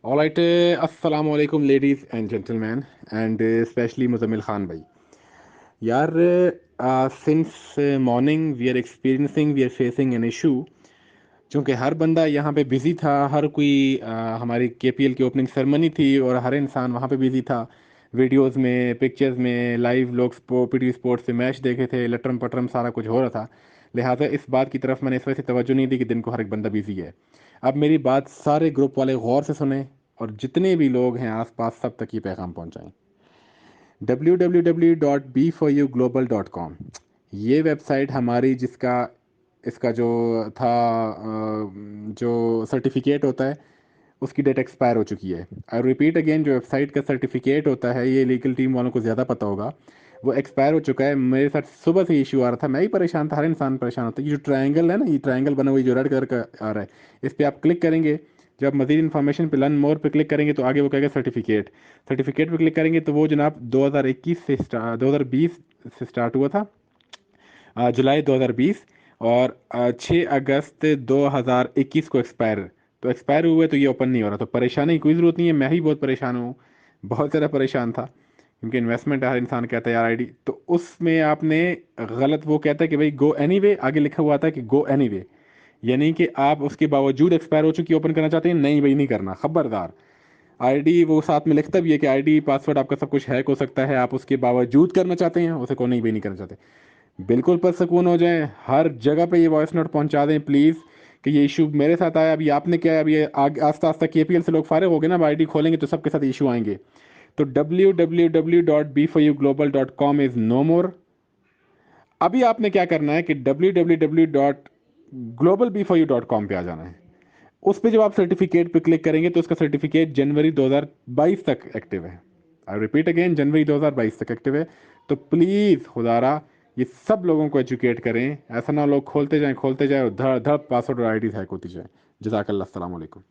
All right, assalamu alaikum, ladies and gentlemen, and especially Muzammil Khan bhai. यार, since morning we are experiencing, we are facing an issue. चूँकि हर बंदा यहाँ पे busy था, हर कोई हमारी केपीएल की ओपनिंग सेरेमनी थी और हर इंसान वहाँ पे बिजी था। वीडियोस में, पिक्चर्स में, लाइव लोग पीटी स्पोर्ट्स से मैच देखे थे, लटरम पटरम सारा कुछ हो रहा था। लिहाजा इस बात की तरफ मैंने इस वजह से तवज्जो नहीं दी कि दिन को हर एक बंदा बिजी है। अब मेरी बात सारे ग्रुप वाले गौर से सुने और जितने भी लोग हैं आसपास सब तक ये पैगाम पहुंचाएं। www.b4uglobal.com ये वेबसाइट हमारी, जिसका इसका जो था जो सर्टिफिकेट होता है उसकी डेट एक्सपायर हो चुकी है। आई रिपीट अगेन, जो वेबसाइट का सर्टिफिकेट होता है, ये लीगल टीम वालों को ज़्यादा पता होगा, वो एक्सपायर हो चुका है। मेरे साथ सुबह से इशू आ रहा था, मैं ही परेशान था, हर इंसान परेशान होता है। ये जो ट्रायंगल है ना, ये ट्रायंगल बना हुआ जो रेड कलर का आ रहा है, इस पर आप क्लिक करेंगे। जब मजीद इन्फॉर्मेशन पे लर्न मोर पे क्लिक करेंगे तो आगे वो कहेगा सर्टिफिकेट। सर्टिफिकेट पे क्लिक करेंगे तो वो जनाब 2020 से स्टार्ट हुआ था, जुलाई 2020, और 6 अगस्त 2021 को एक्सपायर। तो एक्सपायर हुए तो ये ओपन नहीं हो रहा। तो परेशानी की कोई ज़रूरत नहीं है, मैं ही बहुत परेशान हूँ, बहुत ज़्यादा परेशान था, क्योंकि इन्वेस्टमेंट हर इंसान कहता है यार आईडी, तो उसमें आपने गलत, वो कहता है कि भाई गो एनीवे, आगे लिखा हुआ था कि गो एनीवे, यानी कि आप उसके बावजूद एक्सपायर हो चुकी ओपन करना चाहते हैं। नहीं भाई, नहीं करना, खबरदार। आईडी वो साथ में लिखता भी है कि आईडी पासवर्ड आपका सब कुछ हैक हो सकता है, आप उसके बावजूद करना चाहते हैं, उसे को नहीं भाई नहीं करना चाहते। बिल्कुल पुरसकून हो जाएं, हर जगह पे ये वॉइस नोट पहुंचा दें प्लीज़ कि ये इशू मेरे साथ आया। अभी आपने क्या है, अभी ये आस्ता आस्ता केपीएल से लोग फारिग हो गए ना, अब आईडी खोलेंगे तो सबके साथ इशू आएंगे। तो www.b4uglobal.com इज़ नो मोर। अभी आपने क्या करना है कि www.globalb4u.com पे आ जाना है। उस पे जब आप सर्टिफिकेट पे क्लिक करेंगे तो उसका सर्टिफिकेट जनवरी 2022 तक एक्टिव है। आई रिपीट अगेन, जनवरी 2022 तक एक्टिव है। तो प्लीज़ खुदारा ये सब लोगों को एजुकेट करें, ऐसा ना लोग खोलते जाएं और धड़ धड़ पासवर्ड और आईडी हैक होती जाए। जज़ाकल्लाह, अस्सलाम वालेकुम।